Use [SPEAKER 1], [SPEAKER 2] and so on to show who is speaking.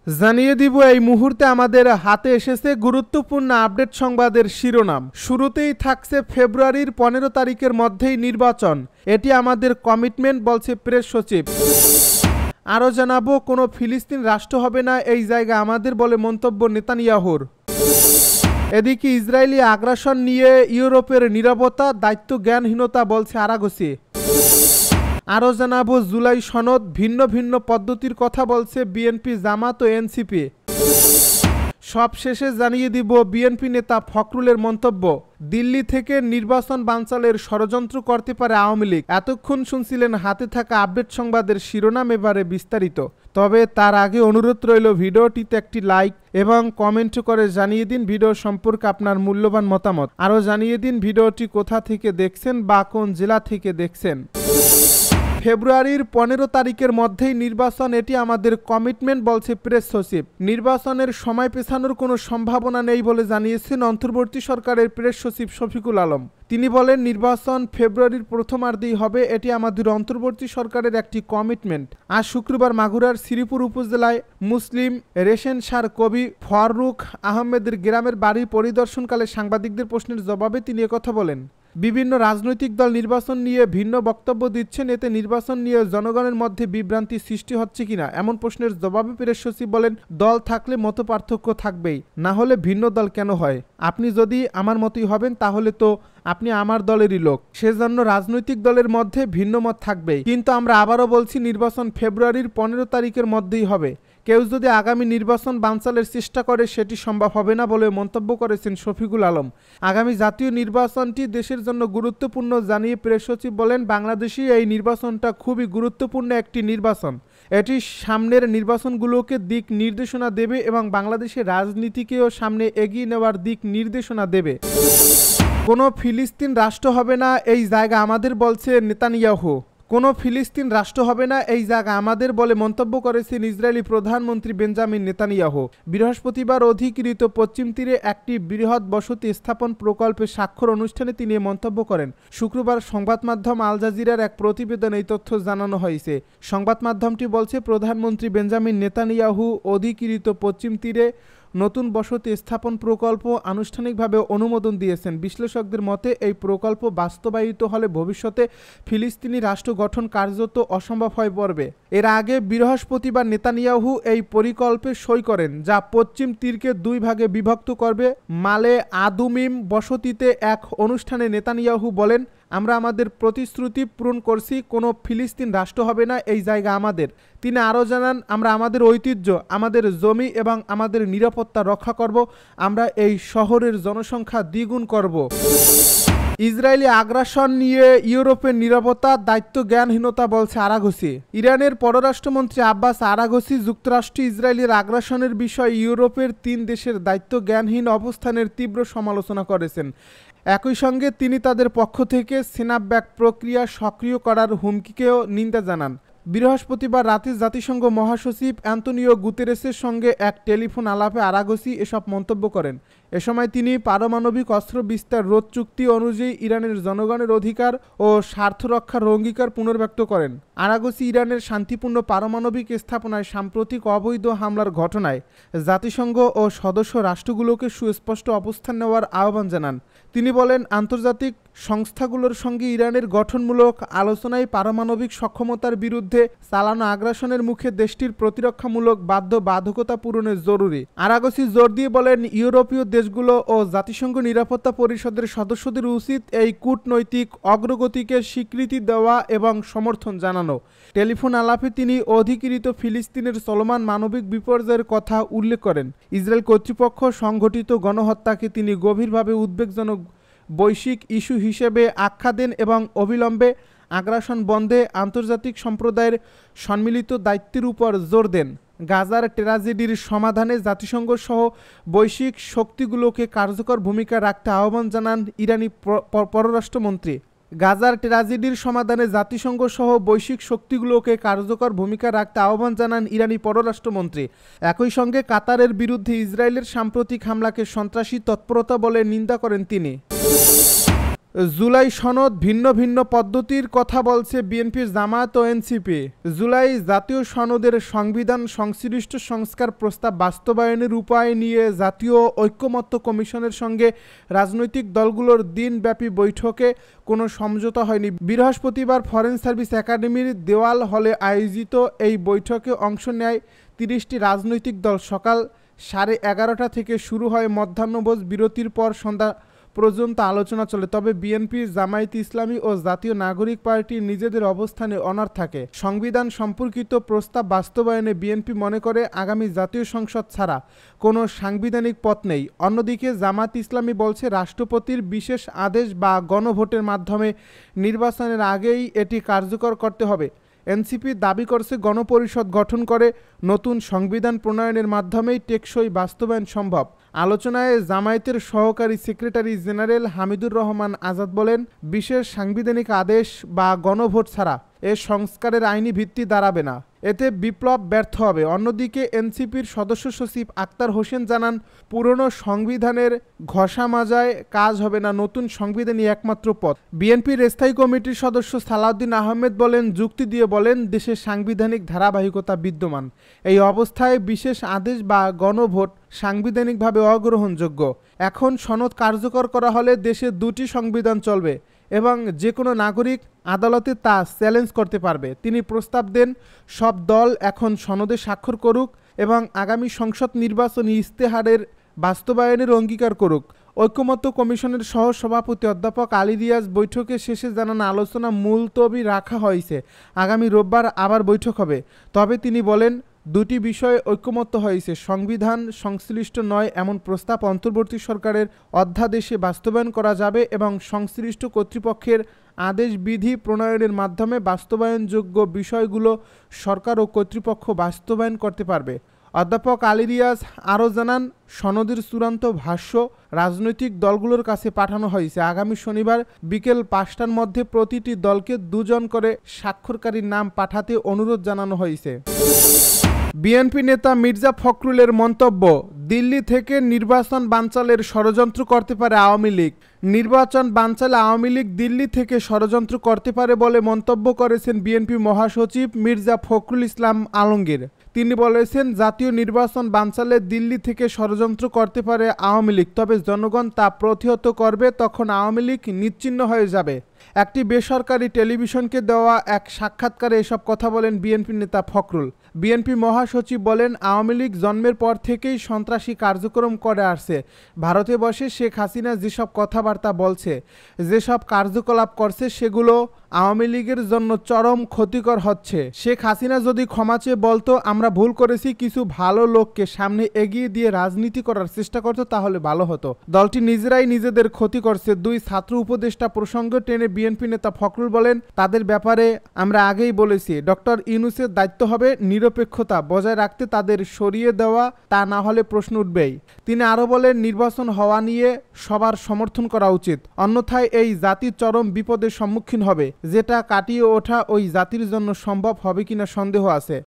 [SPEAKER 1] জানিয়ে দিব এই মুহূর্তে আমাদের হাতে এসেছে গুরুত্বপূর্ণ আপডেট সংবাদের শিরোনাম। শুরুতেই থাকছে ফেব্রুয়ারির 15 তারিখের মধ্যেই নির্বাচন, এটি আমাদের কমিটমেন্ট বলছে প্রেস সচিব। আরও জানাবো, কোনো ফিলিস্তিন রাষ্ট্র হবে না এই জায়গা আমাদের বলে মন্তব্য নেতানিয়াহুর। এদিকে ইসরায়েলি আগ্রাসন নিয়ে ইউরোপের নীরবতা, দায়িত্ব জ্ঞানহীনতা বলছে আরাগসি। আরও জানাবো, জুলাই সনদ ভিন্ন ভিন্ন পদ্ধতির কথা বলছে বিএনপি, জামাত ও এনসিপি। সবশেষে জানিয়ে দিব বিএনপি নেতা ফখরুলের মন্তব্য, দিল্লি থেকে নির্বাচন বানচালের ষড়যন্ত্র করতে পারে আওয়ামী লীগ। এতক্ষণ শুনছিলেন হাতে থাকা আপডেট সংবাদের শিরোনাম, এবারে বিস্তারিত। তবে তার আগে অনুরোধ রইল ভিডিওটিতে একটি লাইক এবং কমেন্ট করে জানিয়ে দিন ভিডিও সম্পর্কে আপনার মূল্যবান মতামত। আরও জানিয়ে দিন ভিডিওটি কোথা থেকে দেখছেন বা কোন জেলা থেকে দেখছেন। ফেব্রুয়ারির 15 তারিখের মধ্যেই নির্বাচন, এটি আমাদের কমিটমেন্ট বলছে প্রেস সচিব। নির্বাচনের সময় পেছানোর কোনো সম্ভাবনা নেই বলে জানিয়েছেন অন্তর্বর্তী সরকারের প্রেস সচিব শফিকুল আলম। তিনি বলেন, নির্বাচন ফেব্রুয়ারির প্রথমার্ধেই হবে, এটি আমাদের অন্তর্বর্তী সরকারের একটি কমিটমেন্ট। আজ শুক্রবার মাগুরার শ্রীপুর উপজেলায় মুসলিম রেশেন সার কবি ফররুখ আহমেদের গ্রামের বাড়ি পরিদর্শনকালে সাংবাদিকদের প্রশ্নের জবাবে তিনি একথা বলেন। বিভিন্ন রাজনৈতিক দল নির্বাচন নিয়ে ভিন্ন বক্তব্য দিচ্ছেন, এতে নির্বাচন নিয়ে জনগণের মধ্যে বিভ্রান্তি সৃষ্টি হচ্ছে কিনা এমন প্রশ্নের জবাবে প্রেস সচিব বলেন, দল থাকলে মতপার্থক্য থাকবেই, না হলে ভিন্ন দল কেন হয়? আপনি যদি আমার মতই হবেন তাহলে তো আপনি আমার দলেরই লোক, সেজন্য রাজনৈতিক দলের মধ্যে ভিন্ন মত থাকবেই। কিন্তু আমরা আবারও বলছি, নির্বাচন ফেব্রুয়ারির 15 তারিখের মধ্যেই হবে। কেউ যদি আগামী নির্বাচন বানচালের চেষ্টা করে সেটি সম্ভব হবে না বলে মন্তব্য করেছেন শফিকুল আলম। আগামী জাতীয় নির্বাচনটি দেশের জন্য গুরুত্বপূর্ণ জানিয়ে প্রেস সচিব বলেন, বাংলাদেশে এই নির্বাচনটা খুবই গুরুত্বপূর্ণ একটি নির্বাচন। এটি সামনের নির্বাচনগুলোকে দিক নির্দেশনা দেবে এবং বাংলাদেশের রাজনীতিকেও সামনে এগিয়ে নেওয়ার দিক নির্দেশনা দেবে। কোনো ফিলিস্তিন রাষ্ট্র হবে না এই জায়গা আমাদের বলছে নেতানিয়াহু। কোনো ফিলিস্তিন রাষ্ট্র হবে না এই জায়গা আমাদের বলে মন্তব্য করেছেন ইসরায়েলি প্রধানমন্ত্রী বেঞ্জামিন নেতানিয়াহু। বৃহস্পতিবার অধিকৃত পশ্চিম তীরে একটি বৃহৎ বসতি স্থাপন প্রকল্পে স্বাক্ষর অনুষ্ঠানে তিনি মন্তব্য করেন। শুক্রবার সংবাদ মাধ্যম আল জাজিরার এক প্রতিবেদনে এই তথ্য জানানো হয়েছে। সংবাদ মাধ্যমটি বলছে, প্রধানমন্ত্রী বেঞ্জামিন নেতানিয়াহু অধিকৃত পশ্চিম তীরে নতুন বসতি স্থাপন প্রকল্প আনুষ্ঠানিকভাবে অনুমোদন দিয়েছেন। বিশ্লেষকদের মতে এই প্রকল্প বাস্তবায়িত হলে ভবিষ্যতে ফিলিস্তিনি রাষ্ট্র গঠন কার্যত অসম্ভব হয়ে পড়বে। এর আগে বৃহস্পতিবার নেতানিয়াহু এই পরিকল্পে সই করেন, যা পশ্চিম তীরকে দুই ভাগে বিভক্ত করবে। মালে আদুমিম বসতিতে এক অনুষ্ঠানে নেতানিয়াহু বলেন, আমরা আমাদের প্রতিশ্রুতি পূরণ করছি, কোনো ফিলিস্তিন রাষ্ট্র হবে না এই জায়গা আমাদের। তিনি আরও জানান, আমরা আমাদের ঐতিহ্য, আমাদের জমি এবং আমাদের নিরাপত্তা রক্ষা করব। আমরা এই শহরের জনসংখ্যা দ্বিগুণ করব। ইসরায়েলি আগ্রাসন নিয়ে ইউরোপের নীরবতা, দায়িত্ব জ্ঞানহীনতা বলছে আরাগসি। ইরানের পররাষ্ট্রমন্ত্রী আব্বাস আরাগসি যুক্তরাষ্ট্র ইসরায়েলের আগ্রাসনের বিষয়ে ইউরোপের 3 দেশের দায়িত্ব জ্ঞানহীন অবস্থানের তীব্র সমালোচনা করেছেন। একই সঙ্গে তিনি তাদের পক্ষ থেকে স্ন্যাপব্যাক প্রক্রিয়া সক্রিয় করার হুমকিকেও নিন্দা জানান। বৃহস্পতিবার রাতে জাতিসংঘ মহাসচিব অ্যান্তোনিও গুতেরেসের সঙ্গে এক টেলিফোন আলাপে আরাগসি এসব মন্তব্য করেন। এ সময় তিনি পারমাণবিক অস্ত্র বিস্তার রোধ চুক্তি অনুযায়ী ইরানের জনগণের অধিকার ও স্বার্থ রক্ষার অঙ্গীকার পুনর্ব্যক্ত করেন। আরাগসি ইরানের শান্তিপূর্ণ পারমাণবিক স্থাপনায় সাম্প্রতিক অবৈধ হামলার ঘটনায় জাতিসংঘ ও সদস্য রাষ্ট্রগুলোকে সুস্পষ্ট অবস্থান নেওয়ার আহ্বান জানান। তিনি বলেন, আন্তর্জাতিক সংস্থাগুলোর সঙ্গে ইরানের গঠনমূলক আলোচনায় পারমাণবিক সক্ষমতার বিরুদ্ধে চালানো আগ্রাসনের মুখে দেশটির প্রতিরক্ষামূলক বাধ্যবাধকতা পূরণের জরুরি। আরাগসি জোর দিয়ে বলেন, ইউরোপীয় দেশগুলো ও জাতিসংঘ নিরাপত্তা পরিষদের সদস্যদের উচিত এই কূটনৈতিক অগ্রগতিকে স্বীকৃতি দেওয়া এবং সমর্থন জানানো। টেলিফোন আলাপে তিনি অধিকৃত ফিলিস্তিনের চলমান মানবিক বিপর্যয়ের কথা উল্লেখ করেন। ইসরায়েল কর্তৃপক্ষ সংঘটিত গণহত্যাকে তিনি গভীরভাবে উদ্বেগজনক বৈশ্বিক ইস্যু হিসেবে আখ্যা দেন এবং অবিলম্বে আগ্রাসন বন্ধে আন্তর্জাতিক সম্প্রদায়ের সম্মিলিত দায়িত্বের উপর জোর দেন। গাজার ট্র্যাজেডির সমাধানে জাতিসংঘ সহ বৈশ্বিক শক্তিগুলোকে কার্যকর ভূমিকা রাখতে আহ্বান জানান ইরানি পররাষ্ট্রমন্ত্রী। গাজার ট্র্যাজেডির সমাধানে জাতিসংঘ সহ বৈশ্বিক শক্তিগুলোকে কার্যকর ভূমিকা রাখতে আহ্বান জানান ইরানি পররাষ্ট্রমন্ত্রী। একই সঙ্গে কাতারের বিরুদ্ধে ইসরায়েলের সাম্প্রতিক হামলাকে সন্ত্রাসী তৎপরতা বলে নিন্দা করেন তিনি। জুলাই সনদ ভিন্ন ভিন্ন পদ্ধতির কথা বলছে বিএনপির জামায়াত ও এনসিপি। জুলাই জাতীয় সনদের সংবিধান সংশ্লিষ্ট সংস্কার প্রস্তাব বাস্তবায়নের উপায় নিয়ে জাতীয় ঐকমত্য কমিশনের সঙ্গে রাজনৈতিক দলগুলোর দিনব্যাপী বৈঠকে কোনো সমঝোতা হয়নি। বৃহস্পতিবার ফরেন সার্ভিস একাডেমির দেওয়াল হলে আয়োজিত এই বৈঠকে অংশ নেয় ৩০টি রাজনৈতিক দল। সকাল 11:30 থেকে শুরু হয় মধ্যাহ্নভোজ বিরতির পর সন্ধ্যা পর্যন্ত আলোচনা চলে। তবে বিএনপি, জামায়াতে ইসলামী ও জাতীয় নাগরিক পার্টি নিজেদের অবস্থানে অনড় থাকে। সংবিধান সম্পর্কিত প্রস্তাব বাস্তবায়নে বিএনপি মনে করে আগামী জাতীয় সংসদ ছাড়া কোনো সাংবিধানিক পথ নেই। অন্যদিকে জামায়াতে ইসলামী বলছে রাষ্ট্রপতির বিশেষ আদেশ বা গণভোটের মাধ্যমে নির্বাচনের আগেই এটি কার্যকর করতে হবে। এনসিপি দাবি করছে গণপরিষদ গঠন করে নতুন সংবিধান প্রণয়নের মাধ্যমেই টেকসই বাস্তবায়ন সম্ভব। আলোচনায় জামায়াতের সহকারী সেক্রেটারি জেনারেল হামিদুর রহমান আজাদ বলেন, বিশেষ সাংবিধানিক আদেশ বা গণভোট ছাড়া এ সংস্কারের আইনি ভিত্তি দাঁড়াবে না, এতে বিপ্লব ব্যর্থ হবে। অন্যদিকে এনসিপির সদস্য সচিব আক্তার হোসেন জানান, পুরনো সংবিধানের ঘষা মাজায় কাজ হবে না, নতুন সংবিধানই একমাত্র পথ। বিএনপির স্থায়ী কমিটির সদস্য সালাউদ্দিন আহমেদ বলেন, যুক্তি দিয়ে বলেন, দেশের সাংবিধানিক ধারাবাহিকতা বিদ্যমান। এই অবস্থায় বিশেষ আদেশ বা গণভোট সাংবিধানিকভাবে অগ্রহণযোগ্য। এখন সনদ কার্যকর করা হলে দেশে দুটি সংবিধান চলবে এবং যে কোনো নাগরিক আদালতে তা চ্যালেঞ্জ করতে পারবে। তিনি প্রস্তাব দেন, সব দল এখন সনদে স্বাক্ষর করুক এবং আগামী সংসদ নির্বাচনী ইস্তেহারের বাস্তবায়নের অঙ্গীকার করুক। ঐকমত্য কমিশনের সহ সভাপতি অধ্যাপক আলী রিয়াজ বৈঠকে শেষে জানান, আলোচনা মুলতবি রাখা হয়েছে, আগামী রোববার আবার বৈঠক হবে। তবে তিনি বলেন, দুটি বিষয়ে ঐকমত্য হয়েছে, সংবিধান সংশ্লিষ্ট নয় এমন প্রস্তাব অন্তর্বর্তী সরকারের অধ্যাদেশে বাস্তবায়ন করা যাবে এবং সংশ্লিষ্ট কর্তৃপক্ষের আদেশ বিধি প্রণয়নের মাধ্যমে বাস্তবায়নযোগ্য বিষয়গুলো সরকার ও কর্তৃপক্ষ বাস্তবায়ন করতে পারবে। অধ্যাপক আলী রিয়াজ আরও জানান, সনদের চূড়ান্ত ভাষ্য রাজনৈতিক দলগুলোর কাছে পাঠানো হয়েছে। আগামী শনিবার বিকেল 5টার মধ্যে প্রতিটি দলকে 2 জন করে স্বাক্ষরকারীর নাম পাঠাতে অনুরোধ জানানো হয়েছে। বিএনপি নেতা মির্জা ফখরুলের মন্তব্য, দিল্লি থেকে নির্বাচন বানচালের ষড়যন্ত্র করতে পারে আওয়ামী লীগ। নির্বাচন বানচালে আওয়ামী লীগ দিল্লি থেকে ষড়যন্ত্র করতে পারে বলে মন্তব্য করেছেন বিএনপি মহাসচিব মির্জা ফখরুল ইসলাম আলমগীর। তিনি বলেছেন, জাতীয় নির্বাচন বানচালে দিল্লি থেকে ষড়যন্ত্র করতে পারে আওয়ামী লীগ, তবে জনগণ তা প্রতিহত করবে, তখন আওয়ামী লীগ নিশ্চিহ্ন হয়ে যাবে। একটি বেসরকারি টেলিভিশনকে দেওয়া এক সাক্ষাৎকারে এসব কথা বলেন বিএনপি নেতা ফখরুল। বিএনপি মহাসচিব বলেন, আওয়ামী লীগ জন্মের পর থেকেই সন্ত্রাসী কার্যক্রম করে আসছে। ভারতে বসে শেখ হাসিনা যেসব কথাবার্তা বলছে, যেসব কার্যকলাপ করছে, সেগুলো আওয়ামী লীগের জন্য চরম ক্ষতিকর হচ্ছে। শেখ হাসিনা যদি ক্ষমা চেয়ে বলতো, আমরা ভুল করেছি, কিছু ভালো লোককে সামনে এগিয়ে দিয়ে রাজনীতি করার চেষ্টা করতো, তাহলে ভালো হতো। দলটি নিজেরাই নিজেদের ক্ষতি করছে। 2 ছাত্র উপদেষ্টা প্রসঙ্গ টেনে বিএনপি নেতা ফখরুল বলেন, তাদের ব্যাপারে আমরা আগেই বলেছি, ডক্টর ইউনূসের দায়িত্ব হবে নিরপেক্ষতা বজায় রাখতে, তাদের সরিয়ে দেওয়া, তা না হলে প্রশ্ন উঠবেই। তিনি আরও বলেন, নির্বাচন হওয়া নিয়ে সবার সমর্থন করা উচিত, অন্যথায় এই জাতি চরম বিপদের সম্মুখীন হবে, যেটা কাটিয়ে ওঠা ওই জাতির জন্য সম্ভব হবে কিনা সন্দেহ আছে।